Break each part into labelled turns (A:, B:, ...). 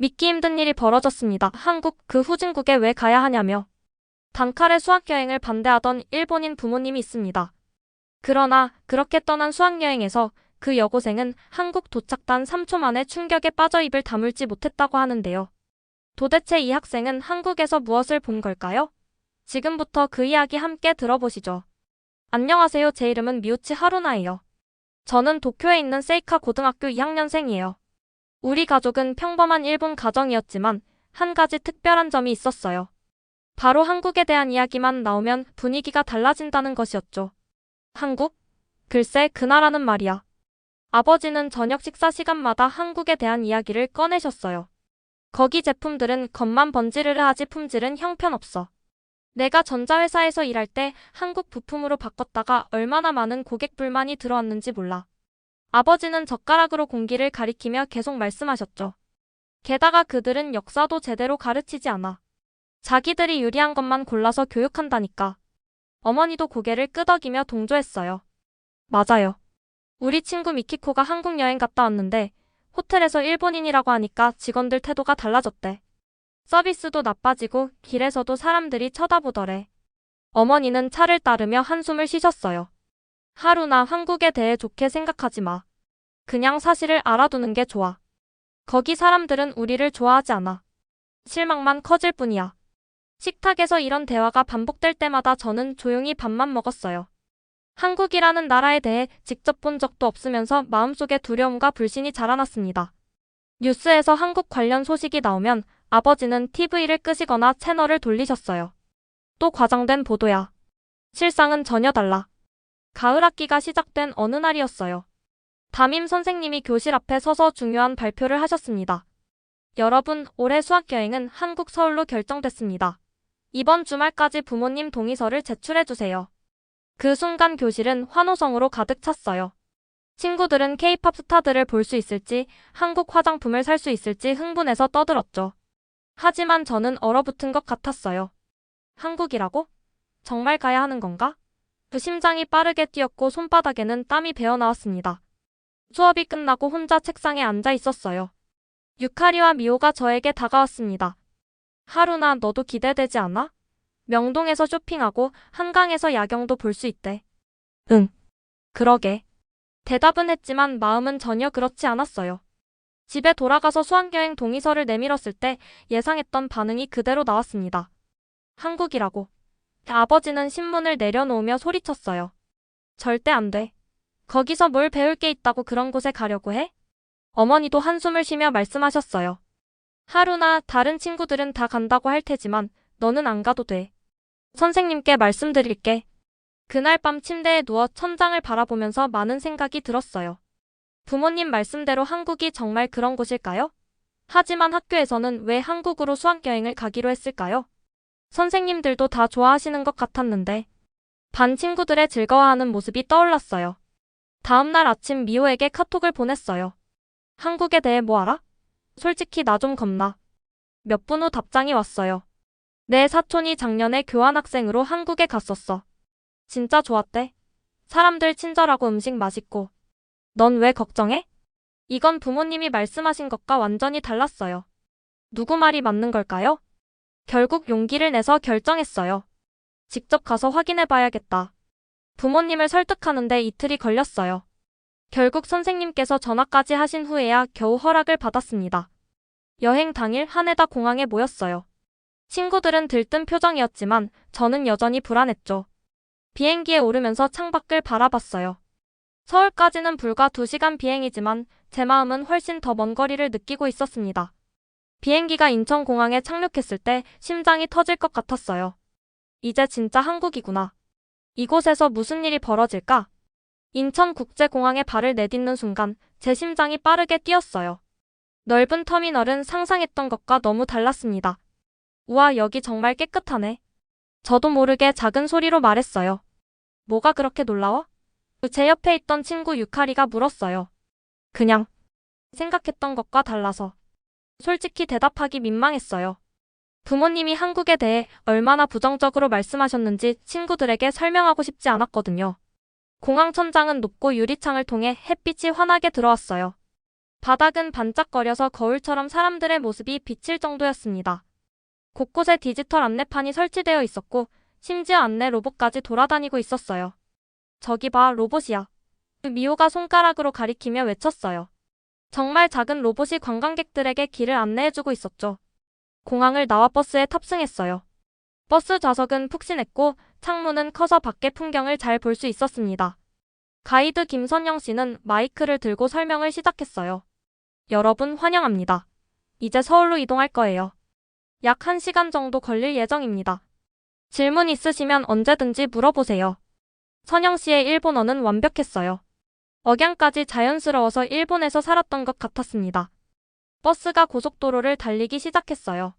A: 믿기 힘든 일이 벌어졌습니다. 한국 그 후진국에 왜 가야 하냐며 단칼에 수학여행을 반대하던 일본인 부모님이 있습니다. 그러나 그렇게 떠난 수학여행에서 그 여고생은 한국 도착 단 3초 만에 충격에 빠져 입을 다물지 못했다고 하는데요. 도대체 이 학생은 한국에서 무엇을 본 걸까요? 지금부터 그 이야기 함께 들어보시죠. 안녕하세요. 제 이름은 미우치 하루나예요. 저는 도쿄에 있는 세이카 고등학교 2학년생이에요. 우리 가족은 평범한 일본 가정이었지만 한 가지 특별한 점이 있었어요. 바로 한국에 대한 이야기만 나오면 분위기가 달라진다는 것이었죠. 한국? 글쎄, 그 나라는 말이야. 아버지는 저녁 식사 시간마다 한국에 대한 이야기를 꺼내셨어요. 거기 제품들은 겉만 번지르르 하지 품질은 형편없어. 내가 전자회사에서 일할 때 한국 부품으로 바꿨다가 얼마나 많은 고객 불만이 들어왔는지 몰라. 아버지는 젓가락으로 공기를 가리키며 계속 말씀하셨죠. 게다가 그들은 역사도 제대로 가르치지 않아. 자기들이 유리한 것만 골라서 교육한다니까. 어머니도 고개를 끄덕이며 동조했어요. 맞아요. 우리 친구 미키코가 한국 여행 갔다 왔는데 호텔에서 일본인이라고 하니까 직원들 태도가 달라졌대. 서비스도 나빠지고 길에서도 사람들이 쳐다보더래. 어머니는 차를 따르며 한숨을 쉬셨어요. 하루나 한국에 대해 좋게 생각하지 마. 그냥 사실을 알아두는 게 좋아. 거기 사람들은 우리를 좋아하지 않아. 실망만 커질 뿐이야. 식탁에서 이런 대화가 반복될 때마다 저는 조용히 밥만 먹었어요. 한국이라는 나라에 대해 직접 본 적도 없으면서 마음속에 두려움과 불신이 자라났습니다. 뉴스에서 한국 관련 소식이 나오면 아버지는 TV를 끄시거나 채널을 돌리셨어요. 또 과장된 보도야. 실상은 전혀 달라. 가을 학기가 시작된 어느 날이었어요. 담임 선생님이 교실 앞에 서서 중요한 발표를 하셨습니다. 여러분, 올해 수학여행은 한국 서울로 결정됐습니다. 이번 주말까지 부모님 동의서를 제출해주세요. 그 순간 교실은 환호성으로 가득 찼어요. 친구들은 K-팝 스타들을 볼 수 있을지, 한국 화장품을 살 수 있을지 흥분해서 떠들었죠. 하지만 저는 얼어붙은 것 같았어요. 한국이라고? 정말 가야 하는 건가? 그 심장이 빠르게 뛰었고 손바닥에는 땀이 배어나왔습니다. 수업이 끝나고 혼자 책상에 앉아 있었어요. 유카리와 미호가 저에게 다가왔습니다. 하루나 너도 기대되지 않아? 명동에서 쇼핑하고 한강에서 야경도 볼 수 있대. 응. 그러게. 대답은 했지만 마음은 전혀 그렇지 않았어요. 집에 돌아가서 수학여행 동의서를 내밀었을 때 예상했던 반응이 그대로 나왔습니다. 한국이라고. 아버지는 신문을 내려놓으며 소리쳤어요. 절대 안 돼. 거기서 뭘 배울 게 있다고 그런 곳에 가려고 해? 어머니도 한숨을 쉬며 말씀하셨어요. 하루나 다른 친구들은 다 간다고 할 테지만 너는 안 가도 돼. 선생님께 말씀드릴게. 그날 밤 침대에 누워 천장을 바라보면서 많은 생각이 들었어요. 부모님 말씀대로 한국이 정말 그런 곳일까요? 하지만 학교에서는 왜 한국으로 수학여행을 가기로 했을까요? 선생님들도 다 좋아하시는 것 같았는데. 반 친구들의 즐거워하는 모습이 떠올랐어요. 다음날 아침 미호에게 카톡을 보냈어요. 한국에 대해 뭐 알아? 솔직히 나 좀 겁나. 몇 분 후 답장이 왔어요. 내 사촌이 작년에 교환학생으로 한국에 갔었어. 진짜 좋았대. 사람들 친절하고 음식 맛있고. 넌 왜 걱정해? 이건 부모님이 말씀하신 것과 완전히 달랐어요. 누구 말이 맞는 걸까요? 결국 용기를 내서 결정했어요. 직접 가서 확인해 봐야겠다. 부모님을 설득하는데 이틀이 걸렸어요. 결국 선생님께서 전화까지 하신 후에야 겨우 허락을 받았습니다. 여행 당일 하네다 공항에 모였어요. 친구들은 들뜬 표정이었지만 저는 여전히 불안했죠. 비행기에 오르면서 창밖을 바라봤어요. 서울까지는 불과 2시간 비행이지만 제 마음은 훨씬 더 먼 거리를 느끼고 있었습니다. 비행기가 인천공항에 착륙했을 때 심장이 터질 것 같았어요. 이제 진짜 한국이구나. 이곳에서 무슨 일이 벌어질까? 인천국제공항에 발을 내딛는 순간 제 심장이 빠르게 뛰었어요. 넓은 터미널은 상상했던 것과 너무 달랐습니다. 우와, 여기 정말 깨끗하네. 저도 모르게 작은 소리로 말했어요. 뭐가 그렇게 놀라워? 제 옆에 있던 친구 유카리가 물었어요. 그냥 생각했던 것과 달라서. 솔직히 대답하기 민망했어요. 부모님이 한국에 대해 얼마나 부정적으로 말씀하셨는지 친구들에게 설명하고 싶지 않았거든요. 공항 천장은 높고 유리창을 통해 햇빛이 환하게 들어왔어요. 바닥은 반짝거려서 거울처럼 사람들의 모습이 비칠 정도였습니다. 곳곳에 디지털 안내판이 설치되어 있었고 심지어 안내 로봇까지 돌아다니고 있었어요. 저기 봐, 로봇이야. 미호가 손가락으로 가리키며 외쳤어요. 정말 작은 로봇이 관광객들에게 길을 안내해주고 있었죠. 공항을 나와 버스에 탑승했어요. 버스 좌석은 푹신했고 창문은 커서 밖의 풍경을 잘 볼 수 있었습니다. 가이드 김선영 씨는 마이크를 들고 설명을 시작했어요. 여러분 환영합니다. 이제 서울로 이동할 거예요. 약 1시간 정도 걸릴 예정입니다. 질문 있으시면 언제든지 물어보세요. 선영 씨의 일본어는 완벽했어요. 억양까지 자연스러워서 일본에서 살았던 것 같았습니다. 버스가 고속도로를 달리기 시작했어요.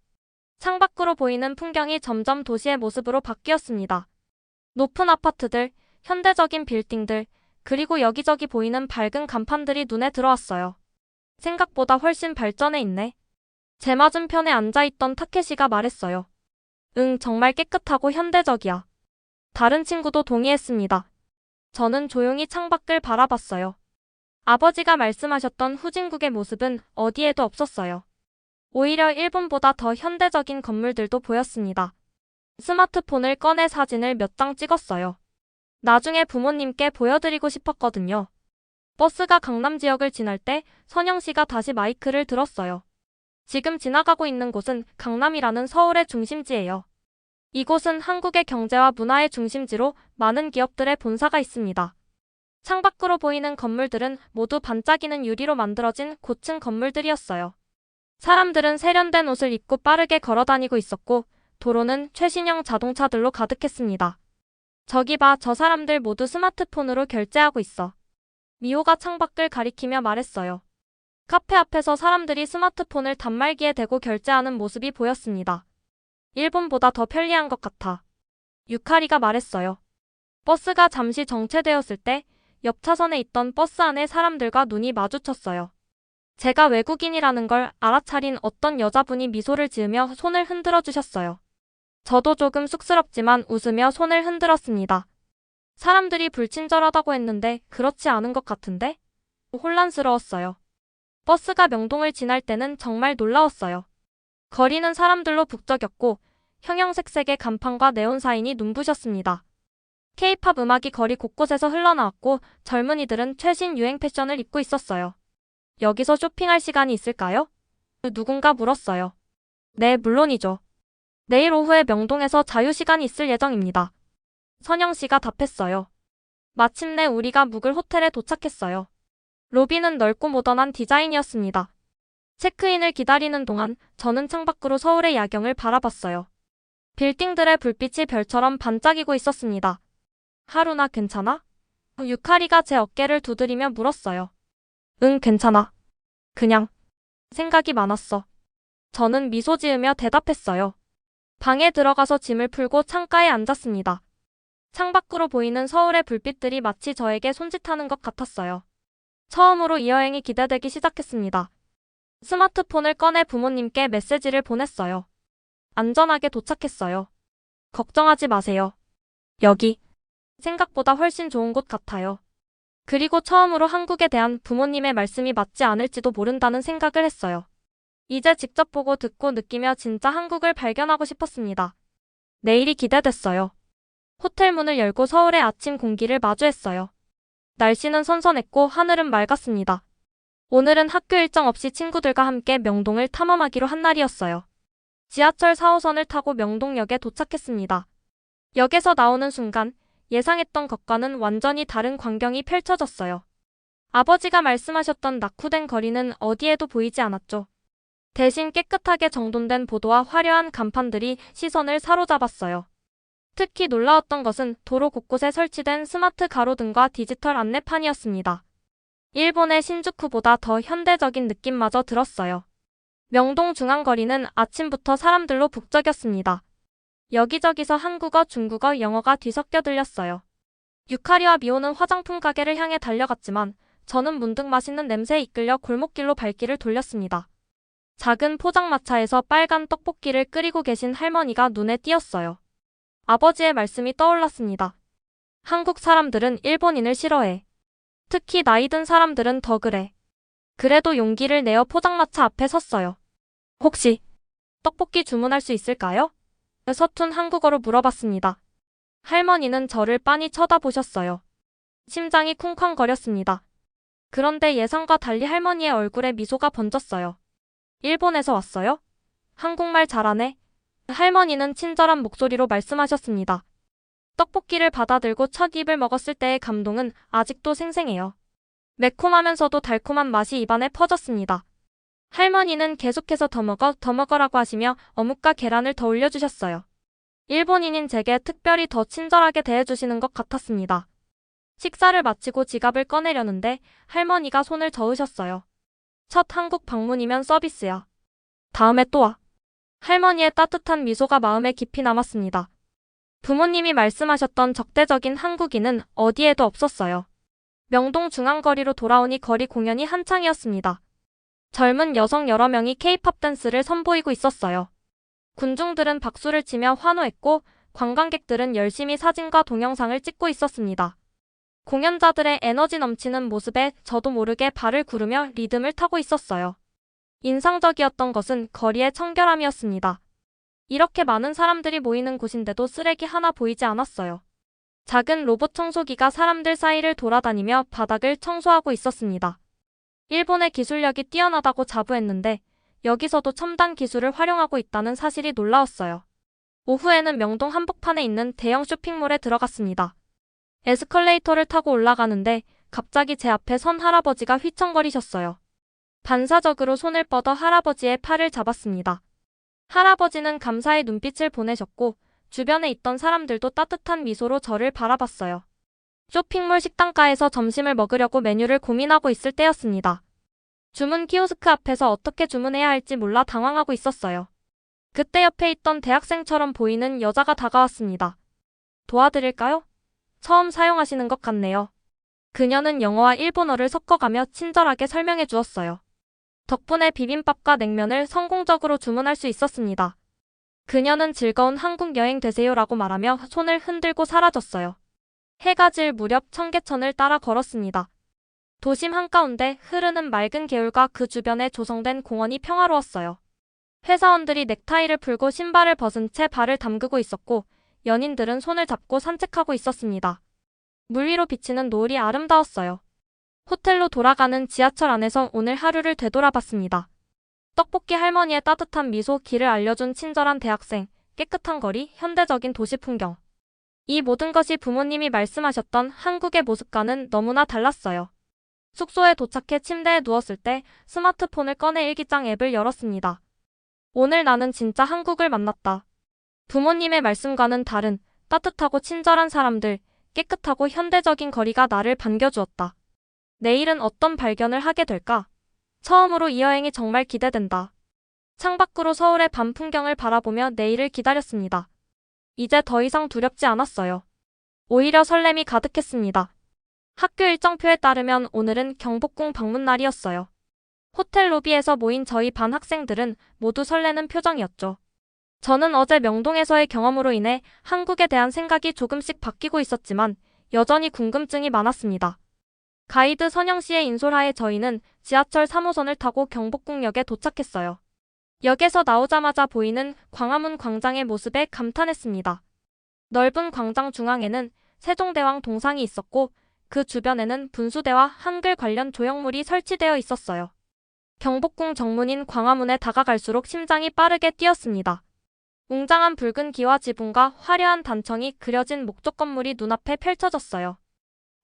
A: 창밖으로 보이는 풍경이 점점 도시의 모습으로 바뀌었습니다. 높은 아파트들, 현대적인 빌딩들, 그리고 여기저기 보이는 밝은 간판들이 눈에 들어왔어요. 생각보다 훨씬 발전해 있네. 제 맞은편에 앉아있던 타케시가 말했어요. 응, 정말 깨끗하고 현대적이야. 다른 친구도 동의했습니다. 저는 조용히 창밖을 바라봤어요. 아버지가 말씀하셨던 후진국의 모습은 어디에도 없었어요. 오히려 일본보다 더 현대적인 건물들도 보였습니다. 스마트폰을 꺼내 사진을 몇 장 찍었어요. 나중에 부모님께 보여드리고 싶었거든요. 버스가 강남 지역을 지날 때 선영 씨가 다시 마이크를 들었어요. 지금 지나가고 있는 곳은 강남이라는 서울의 중심지예요. 이곳은 한국의 경제와 문화의 중심지로 많은 기업들의 본사가 있습니다. 창밖으로 보이는 건물들은 모두 반짝이는 유리로 만들어진 고층 건물들이었어요. 사람들은 세련된 옷을 입고 빠르게 걸어다니고 있었고 도로는 최신형 자동차들로 가득했습니다. 저기 봐, 저 사람들 모두 스마트폰으로 결제하고 있어. 미호가 창밖을 가리키며 말했어요. 카페 앞에서 사람들이 스마트폰을 단말기에 대고 결제하는 모습이 보였습니다. 일본보다 더 편리한 것 같아. 유카리가 말했어요. 버스가 잠시 정체되었을 때 옆 차선에 있던 버스 안의 사람들과 눈이 마주쳤어요. 제가 외국인이라는 걸 알아차린 어떤 여자분이 미소를 지으며 손을 흔들어 주셨어요. 저도 조금 쑥스럽지만 웃으며 손을 흔들었습니다. 사람들이 불친절하다고 했는데 그렇지 않은 것 같은데? 혼란스러웠어요. 버스가 명동을 지날 때는 정말 놀라웠어요. 거리는 사람들로 북적였고 형형색색의 간판과 네온 사인이 눈부셨습니다. K-팝 음악이 거리 곳곳에서 흘러나왔고 젊은이들은 최신 유행 패션을 입고 있었어요. 여기서 쇼핑할 시간이 있을까요? 누군가 물었어요. 네, 물론이죠. 내일 오후에 명동에서 자유시간이 있을 예정입니다. 선영 씨가 답했어요. 마침내 우리가 묵을 호텔에 도착했어요. 로비는 넓고 모던한 디자인이었습니다. 체크인을 기다리는 동안 저는 창밖으로 서울의 야경을 바라봤어요. 빌딩들의 불빛이 별처럼 반짝이고 있었습니다. 하루나 괜찮아? 유카리가 제 어깨를 두드리며 물었어요. 응, 괜찮아. 그냥 생각이 많았어. 저는 미소 지으며 대답했어요. 방에 들어가서 짐을 풀고 창가에 앉았습니다. 창밖으로 보이는 서울의 불빛들이 마치 저에게 손짓하는 것 같았어요. 처음으로 이 여행이 기대되기 시작했습니다. 스마트폰을 꺼내 부모님께 메시지를 보냈어요. 안전하게 도착했어요. 걱정하지 마세요. 여기 생각보다 훨씬 좋은 곳 같아요. 그리고 처음으로 한국에 대한 부모님의 말씀이 맞지 않을지도 모른다는 생각을 했어요. 이제 직접 보고 듣고 느끼며 진짜 한국을 발견하고 싶었습니다. 내일이 기대됐어요. 호텔 문을 열고 서울의 아침 공기를 마주했어요. 날씨는 선선했고 하늘은 맑았습니다. 오늘은 학교 일정 없이 친구들과 함께 명동을 탐험하기로 한 날이었어요. 지하철 4호선을 타고 명동역에 도착했습니다. 역에서 나오는 순간 예상했던 것과는 완전히 다른 광경이 펼쳐졌어요. 아버지가 말씀하셨던 낙후된 거리는 어디에도 보이지 않았죠. 대신 깨끗하게 정돈된 보도와 화려한 간판들이 시선을 사로잡았어요. 특히 놀라웠던 것은 도로 곳곳에 설치된 스마트 가로등과 디지털 안내판이었습니다. 일본의 신주쿠보다 더 현대적인 느낌마저 들었어요. 명동 중앙거리는 아침부터 사람들로 북적였습니다. 여기저기서 한국어, 중국어, 영어가 뒤섞여 들렸어요. 유카리와 미호는 화장품 가게를 향해 달려갔지만 저는 문득 맛있는 냄새에 이끌려 골목길로 발길을 돌렸습니다. 작은 포장마차에서 빨간 떡볶이를 끓이고 계신 할머니가 눈에 띄었어요. 아버지의 말씀이 떠올랐습니다. 한국 사람들은 일본인을 싫어해. 특히 나이 든 사람들은 더 그래. 그래도 용기를 내어 포장마차 앞에 섰어요. 혹시 떡볶이 주문할 수 있을까요? 서툰 한국어로 물어봤습니다. 할머니는 저를 빤히 쳐다보셨어요. 심장이 쿵쾅거렸습니다. 그런데 예상과 달리 할머니의 얼굴에 미소가 번졌어요. 일본에서 왔어요? 한국말 잘하네. 할머니는 친절한 목소리로 말씀하셨습니다. 떡볶이를 받아들고 첫 입을 먹었을 때의 감동은 아직도 생생해요. 매콤하면서도 달콤한 맛이 입안에 퍼졌습니다. 할머니는 계속해서 더 먹어라고 하시며 어묵과 계란을 더 올려주셨어요. 일본인인 제게 특별히 더 친절하게 대해주시는 것 같았습니다. 식사를 마치고 지갑을 꺼내려는데 할머니가 손을 저으셨어요. 첫 한국 방문이면 서비스야. 다음에 또 와. 할머니의 따뜻한 미소가 마음에 깊이 남았습니다. 부모님이 말씀하셨던 적대적인 한국인은 어디에도 없었어요. 명동 중앙거리로 돌아오니 거리 공연이 한창이었습니다. 젊은 여성 여러 명이 K-팝 댄스를 선보이고 있었어요. 군중들은 박수를 치며 환호했고 관광객들은 열심히 사진과 동영상을 찍고 있었습니다. 공연자들의 에너지 넘치는 모습에 저도 모르게 발을 구르며 리듬을 타고 있었어요. 인상적이었던 것은 거리의 청결함이었습니다. 이렇게 많은 사람들이 모이는 곳인데도 쓰레기 하나 보이지 않았어요. 작은 로봇 청소기가 사람들 사이를 돌아다니며 바닥을 청소하고 있었습니다. 일본의 기술력이 뛰어나다고 자부했는데 여기서도 첨단 기술을 활용하고 있다는 사실이 놀라웠어요. 오후에는 명동 한복판에 있는 대형 쇼핑몰에 들어갔습니다. 에스컬레이터를 타고 올라가는데 갑자기 제 앞에 선 할아버지가 휘청거리셨어요. 반사적으로 손을 뻗어 할아버지의 팔을 잡았습니다. 할아버지는 감사의 눈빛을 보내셨고 주변에 있던 사람들도 따뜻한 미소로 저를 바라봤어요. 쇼핑몰 식당가에서 점심을 먹으려고 메뉴를 고민하고 있을 때였습니다. 주문 키오스크 앞에서 어떻게 주문해야 할지 몰라 당황하고 있었어요. 그때 옆에 있던 대학생처럼 보이는 여자가 다가왔습니다. 도와드릴까요? 처음 사용하시는 것 같네요. 그녀는 영어와 일본어를 섞어가며 친절하게 설명해 주었어요. 덕분에 비빔밥과 냉면을 성공적으로 주문할 수 있었습니다. 그녀는 즐거운 한국 여행 되세요라고 말하며 손을 흔들고 사라졌어요. 해가 질 무렵 청계천을 따라 걸었습니다. 도심 한가운데 흐르는 맑은 개울과 그 주변에 조성된 공원이 평화로웠어요. 회사원들이 넥타이를 풀고 신발을 벗은 채 발을 담그고 있었고 연인들은 손을 잡고 산책하고 있었습니다. 물 위로 비치는 노을이 아름다웠어요. 호텔로 돌아가는 지하철 안에서 오늘 하루를 되돌아봤습니다. 떡볶이 할머니의 따뜻한 미소, 길을 알려준 친절한 대학생, 깨끗한 거리, 현대적인 도시 풍경. 이 모든 것이 부모님이 말씀하셨던 한국의 모습과는 너무나 달랐어요. 숙소에 도착해 침대에 누웠을 때 스마트폰을 꺼내 일기장 앱을 열었습니다. 오늘 나는 진짜 한국을 만났다. 부모님의 말씀과는 다른 따뜻하고 친절한 사람들, 깨끗하고 현대적인 거리가 나를 반겨주었다. 내일은 어떤 발견을 하게 될까? 처음으로 이 여행이 정말 기대된다. 창밖으로 서울의 밤 풍경을 바라보며 내일을 기다렸습니다. 이제 더 이상 두렵지 않았어요. 오히려 설렘이 가득했습니다. 학교 일정표에 따르면 오늘은 경복궁 방문 날이었어요. 호텔 로비에서 모인 저희 반 학생들은 모두 설레는 표정이었죠. 저는 어제 명동에서의 경험으로 인해 한국에 대한 생각이 조금씩 바뀌고 있었지만 여전히 궁금증이 많았습니다. 가이드 선영 씨의 인솔하에 저희는 지하철 3호선을 타고 경복궁역에 도착했어요. 역에서 나오자마자 보이는 광화문 광장의 모습에 감탄했습니다. 넓은 광장 중앙에는 세종대왕 동상이 있었고 그 주변에는 분수대와 한글 관련 조형물이 설치되어 있었어요. 경복궁 정문인 광화문에 다가갈수록 심장이 빠르게 뛰었습니다. 웅장한 붉은 기와 지붕과 화려한 단청이 그려진 목조 건물이 눈앞에 펼쳐졌어요.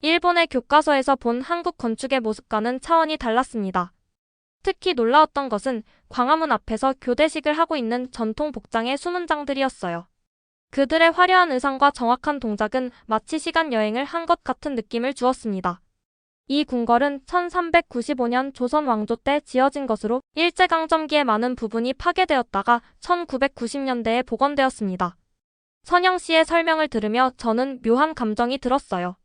A: 일본의 교과서에서 본 한국 건축의 모습과는 차원이 달랐습니다. 특히 놀라웠던 것은 광화문 앞에서 교대식을 하고 있는 전통 복장의 수문장들이었어요. 그들의 화려한 의상과 정확한 동작은 마치 시간 여행을 한 것 같은 느낌을 주었습니다. 이 궁궐은 1395년 조선 왕조 때 지어진 것으로 일제강점기에 많은 부분이 파괴되었다가 1990년대에 복원되었습니다. 선영 씨의 설명을 들으며 저는 묘한 감정이 들었어요.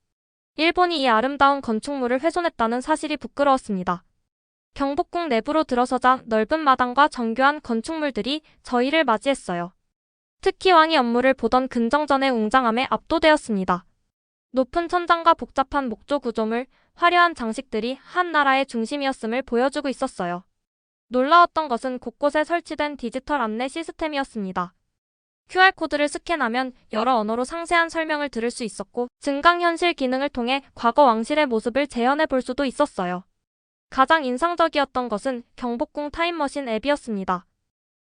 A: 일본이 이 아름다운 건축물을 훼손했다는 사실이 부끄러웠습니다. 경복궁 내부로 들어서자 넓은 마당과 정교한 건축물들이 저희를 맞이했어요. 특히 왕이 업무를 보던 근정전의 웅장함에 압도되었습니다. 높은 천장과 복잡한 목조 구조물, 화려한 장식들이 한 나라의 중심이었음을 보여주고 있었어요. 놀라웠던 것은 곳곳에 설치된 디지털 안내 시스템이었습니다. QR코드를 스캔하면 여러 언어로 상세한 설명을 들을 수 있었고, 증강현실 기능을 통해 과거 왕실의 모습을 재현해 볼 수도 있었어요. 가장 인상적이었던 것은 경복궁 타임머신 앱이었습니다.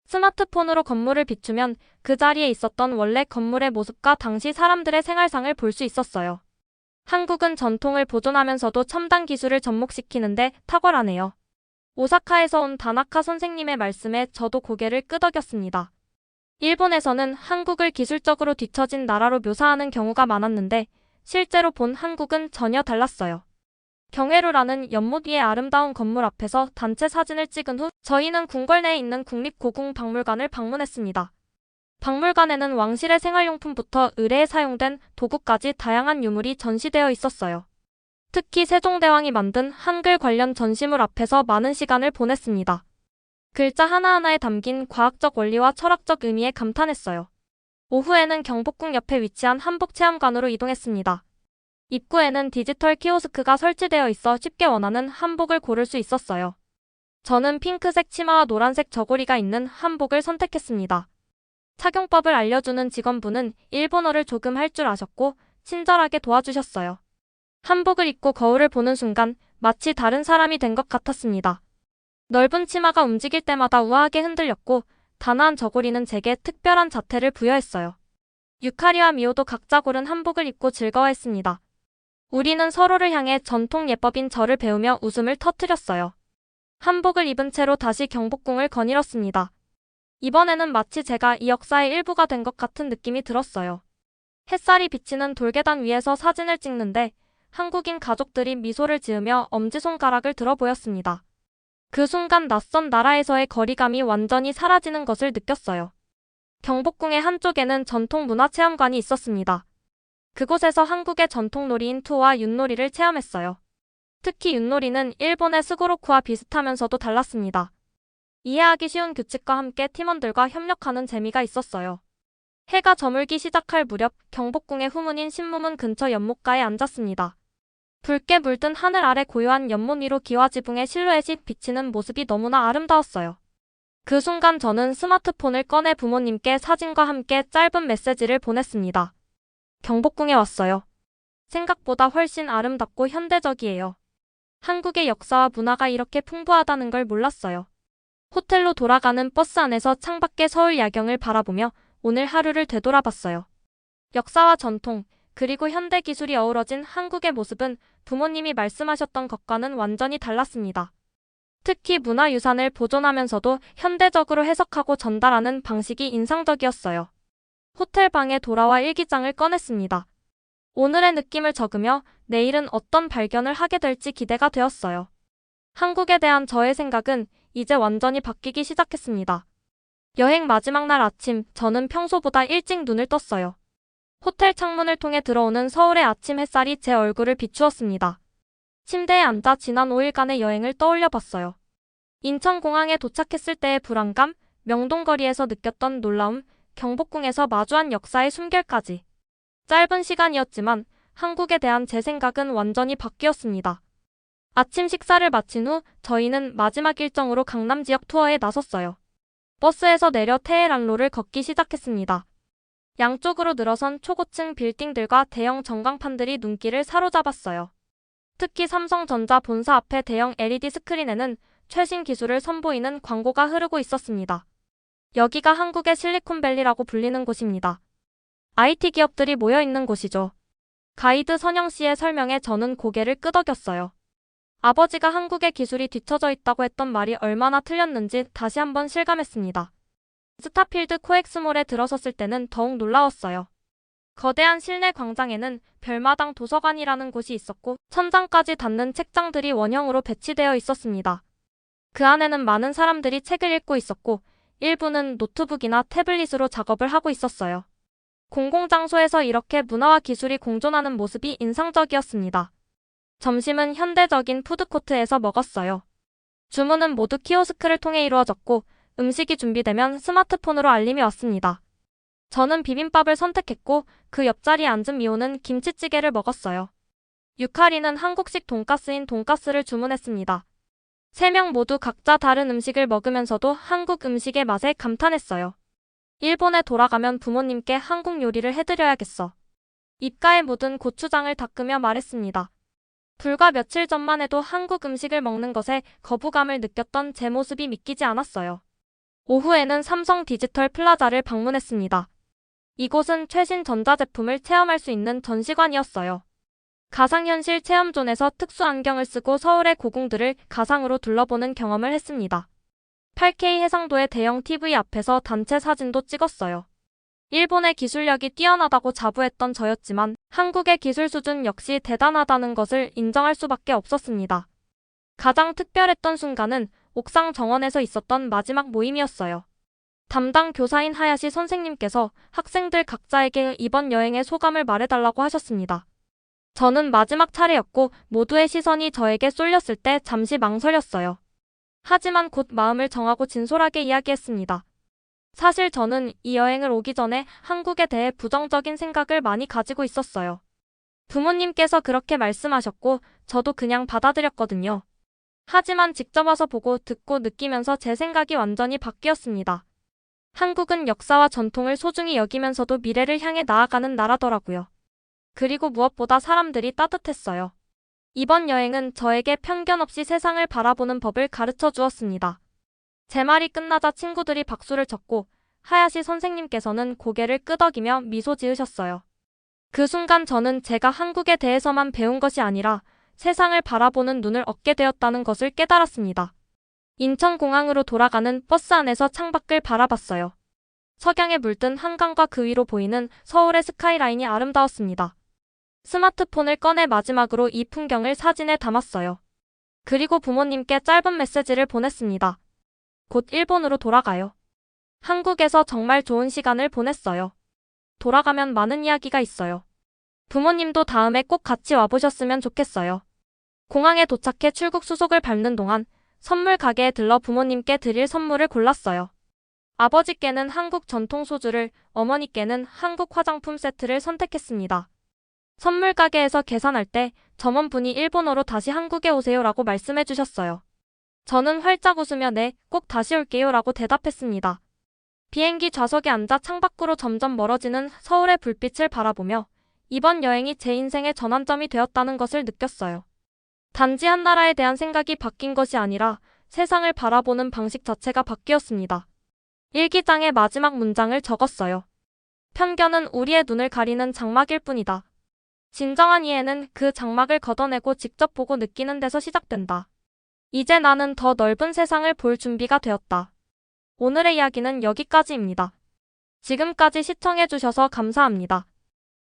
A: 스마트폰으로 건물을 비추면 그 자리에 있었던 원래 건물의 모습과 당시 사람들의 생활상을 볼 수 있었어요. 한국은 전통을 보존하면서도 첨단 기술을 접목시키는데 탁월하네요. 오사카에서 온 다나카 선생님의 말씀에 저도 고개를 끄덕였습니다. 일본에서는 한국을 기술적으로 뒤처진 나라로 묘사하는 경우가 많았는데 실제로 본 한국은 전혀 달랐어요. 경회루라는 연못 위의 아름다운 건물 앞에서 단체 사진을 찍은 후 저희는 궁궐 내에 있는 국립고궁박물관을 방문했습니다. 박물관에는 왕실의 생활용품부터 의뢰에 사용된 도구까지 다양한 유물이 전시되어 있었어요. 특히 세종대왕이 만든 한글 관련 전시물 앞에서 많은 시간을 보냈습니다. 글자 하나하나에 담긴 과학적 원리와 철학적 의미에 감탄했어요. 오후에는 경복궁 옆에 위치한 한복체험관으로 이동했습니다. 입구에는 디지털 키오스크가 설치되어 있어 쉽게 원하는 한복을 고를 수 있었어요. 저는 핑크색 치마와 노란색 저고리가 있는 한복을 선택했습니다. 착용법을 알려주는 직원분은 일본어를 조금 할 줄 아셨고 친절하게 도와주셨어요. 한복을 입고 거울을 보는 순간 마치 다른 사람이 된 것 같았습니다. 넓은 치마가 움직일 때마다 우아하게 흔들렸고 단아한 저고리는 제게 특별한 자태를 부여했어요. 유카리와 미호도 각자 고른 한복을 입고 즐거워했습니다. 우리는 서로를 향해 전통 예법인 절을 배우며 웃음을 터뜨렸어요. 한복을 입은 채로 다시 경복궁을 거닐었습니다. 이번에는 마치 제가 이 역사의 일부가 된 것 같은 느낌이 들었어요. 햇살이 비치는 돌계단 위에서 사진을 찍는데 한국인 가족들이 미소를 지으며 엄지손가락을 들어 보였습니다. 그 순간 낯선 나라에서의 거리감이 완전히 사라지는 것을 느꼈어요. 경복궁의 한쪽에는 전통문화체험관이 있었습니다. 그곳에서 한국의 전통놀이인 투와 윷놀이를 체험했어요. 특히 윷놀이는 일본의 스고로쿠와 비슷하면서도 달랐습니다. 이해하기 쉬운 규칙과 함께 팀원들과 협력하는 재미가 있었어요. 해가 저물기 시작할 무렵 경복궁의 후문인 신무문 근처 연못가에 앉았습니다. 붉게 물든 하늘 아래 고요한 연못 위로 기와 지붕의 실루엣이 비치는 모습이 너무나 아름다웠어요. 그 순간 저는 스마트폰을 꺼내 부모님께 사진과 함께 짧은 메시지를 보냈습니다. 경복궁에 왔어요. 생각보다 훨씬 아름답고 현대적이에요. 한국의 역사와 문화가 이렇게 풍부하다는 걸 몰랐어요. 호텔로 돌아가는 버스 안에서 창밖의 서울 야경을 바라보며 오늘 하루를 되돌아봤어요. 역사와 전통, 그리고 현대 기술이 어우러진 한국의 모습은 부모님이 말씀하셨던 것과는 완전히 달랐습니다. 특히 문화유산을 보존하면서도 현대적으로 해석하고 전달하는 방식이 인상적이었어요. 호텔 방에 돌아와 일기장을 꺼냈습니다. 오늘의 느낌을 적으며 내일은 어떤 발견을 하게 될지 기대가 되었어요. 한국에 대한 저의 생각은 이제 완전히 바뀌기 시작했습니다. 여행 마지막 날 아침, 저는 평소보다 일찍 눈을 떴어요. 호텔 창문을 통해 들어오는 서울의 아침 햇살이 제 얼굴을 비추었습니다. 침대에 앉아 지난 5일간의 여행을 떠올려 봤어요. 인천공항에 도착했을 때의 불안감, 명동거리에서 느꼈던 놀라움, 경복궁에서 마주한 역사의 숨결까지. 짧은 시간이었지만 한국에 대한 제 생각은 완전히 바뀌었습니다. 아침 식사를 마친 후 저희는 마지막 일정으로 강남 지역 투어에 나섰어요. 버스에서 내려 테헤란로를 걷기 시작했습니다. 양쪽으로 늘어선 초고층 빌딩들과 대형 전광판들이 눈길을 사로잡았어요. 특히 삼성전자 본사 앞의 대형 LED 스크린에는 최신 기술을 선보이는 광고가 흐르고 있었습니다. 여기가 한국의 실리콘밸리라고 불리는 곳입니다. IT 기업들이 모여 있는 곳이죠. 가이드 선영 씨의 설명에 저는 고개를 끄덕였어요. 아버지가 한국의 기술이 뒤처져 있다고 했던 말이 얼마나 틀렸는지 다시 한번 실감했습니다. 스타필드 코엑스몰에 들어섰을 때는 더욱 놀라웠어요. 거대한 실내 광장에는 별마당 도서관이라는 곳이 있었고 천장까지 닿는 책장들이 원형으로 배치되어 있었습니다. 그 안에는 많은 사람들이 책을 읽고 있었고 일부는 노트북이나 태블릿으로 작업을 하고 있었어요. 공공장소에서 이렇게 문화와 기술이 공존하는 모습이 인상적이었습니다. 점심은 현대적인 푸드코트에서 먹었어요. 주문은 모두 키오스크를 통해 이루어졌고 음식이 준비되면 스마트폰으로 알림이 왔습니다. 저는 비빔밥을 선택했고 그 옆자리에 앉은 미호는 김치찌개를 먹었어요. 유카리는 한국식 돈가스인 돈가스를 주문했습니다. 3명 모두 각자 다른 음식을 먹으면서도 한국 음식의 맛에 감탄했어요. 일본에 돌아가면 부모님께 한국 요리를 해드려야겠어. 입가에 묻은 고추장을 닦으며 말했습니다. 불과 며칠 전만 해도 한국 음식을 먹는 것에 거부감을 느꼈던 제 모습이 믿기지 않았어요. 오후에는 삼성 디지털 플라자를 방문했습니다. 이곳은 최신 전자제품을 체험할 수 있는 전시관이었어요. 가상현실 체험존에서 특수 안경을 쓰고 서울의 고궁들을 가상으로 둘러보는 경험을 했습니다. 8K 해상도의 대형 TV 앞에서 단체 사진도 찍었어요. 일본의 기술력이 뛰어나다고 자부했던 저였지만 한국의 기술 수준 역시 대단하다는 것을 인정할 수밖에 없었습니다. 가장 특별했던 순간은 옥상 정원에서 있었던 마지막 모임이었어요. 담당 교사인 하야시 선생님께서 학생들 각자에게 이번 여행의 소감을 말해달라고 하셨습니다. 저는 마지막 차례였고 모두의 시선이 저에게 쏠렸을 때 잠시 망설였어요. 하지만 곧 마음을 정하고 진솔하게 이야기했습니다. 사실 저는 이 여행을 오기 전에 한국에 대해 부정적인 생각을 많이 가지고 있었어요. 부모님께서 그렇게 말씀하셨고 저도 그냥 받아들였거든요. 하지만 직접 와서 보고 듣고 느끼면서 제 생각이 완전히 바뀌었습니다. 한국은 역사와 전통을 소중히 여기면서도 미래를 향해 나아가는 나라더라고요. 그리고 무엇보다 사람들이 따뜻했어요. 이번 여행은 저에게 편견 없이 세상을 바라보는 법을 가르쳐 주었습니다. 제 말이 끝나자 친구들이 박수를 쳤고 하야시 선생님께서는 고개를 끄덕이며 미소 지으셨어요. 그 순간 저는 제가 한국에 대해서만 배운 것이 아니라 세상을 바라보는 눈을 얻게 되었다는 것을 깨달았습니다. 인천공항으로 돌아가는 버스 안에서 창밖을 바라봤어요. 석양에 물든 한강과 그 위로 보이는 서울의 스카이라인이 아름다웠습니다. 스마트폰을 꺼내 마지막으로 이 풍경을 사진에 담았어요. 그리고 부모님께 짧은 메시지를 보냈습니다. 곧 일본으로 돌아가요. 한국에서 정말 좋은 시간을 보냈어요. 돌아가면 많은 이야기가 있어요. 부모님도 다음에 꼭 같이 와보셨으면 좋겠어요. 공항에 도착해 출국 수속을 밟는 동안 선물 가게에 들러 부모님께 드릴 선물을 골랐어요. 아버지께는 한국 전통 소주를, 어머니께는 한국 화장품 세트를 선택했습니다. 선물 가게에서 계산할 때 점원분이 일본어로 다시 한국에 오세요라고 말씀해 주셨어요. 저는 활짝 웃으며 네, 꼭 다시 올게요 라고 대답했습니다. 비행기 좌석에 앉아 창밖으로 점점 멀어지는 서울의 불빛을 바라보며 이번 여행이 제 인생의 전환점이 되었다는 것을 느꼈어요. 단지 한 나라에 대한 생각이 바뀐 것이 아니라 세상을 바라보는 방식 자체가 바뀌었습니다. 일기장의 마지막 문장을 적었어요. 편견은 우리의 눈을 가리는 장막일 뿐이다. 진정한 이해는 그 장막을 걷어내고 직접 보고 느끼는 데서 시작된다. 이제 나는 더 넓은 세상을 볼 준비가 되었다. 오늘의 이야기는 여기까지입니다. 지금까지 시청해주셔서 감사합니다.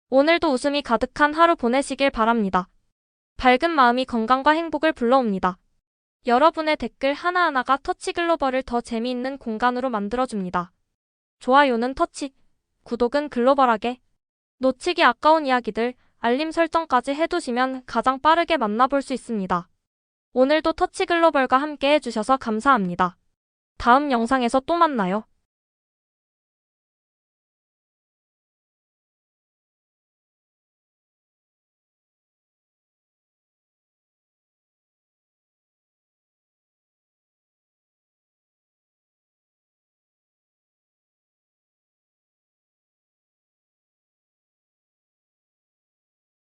A: 오늘도 웃음이 가득한 하루 보내시길 바랍니다. 밝은 마음이 건강과 행복을 불러옵니다. 여러분의 댓글 하나하나가 터치글로벌을 더 재미있는 공간으로 만들어줍니다. 좋아요는 터치, 구독은 글로벌하게. 놓치기 아까운 이야기들, 알림 설정까지 해두시면 가장 빠르게 만나볼 수 있습니다. 오늘도 터치글로벌과 함께 해주셔서 감사합니다. 다음 영상에서 또 만나요.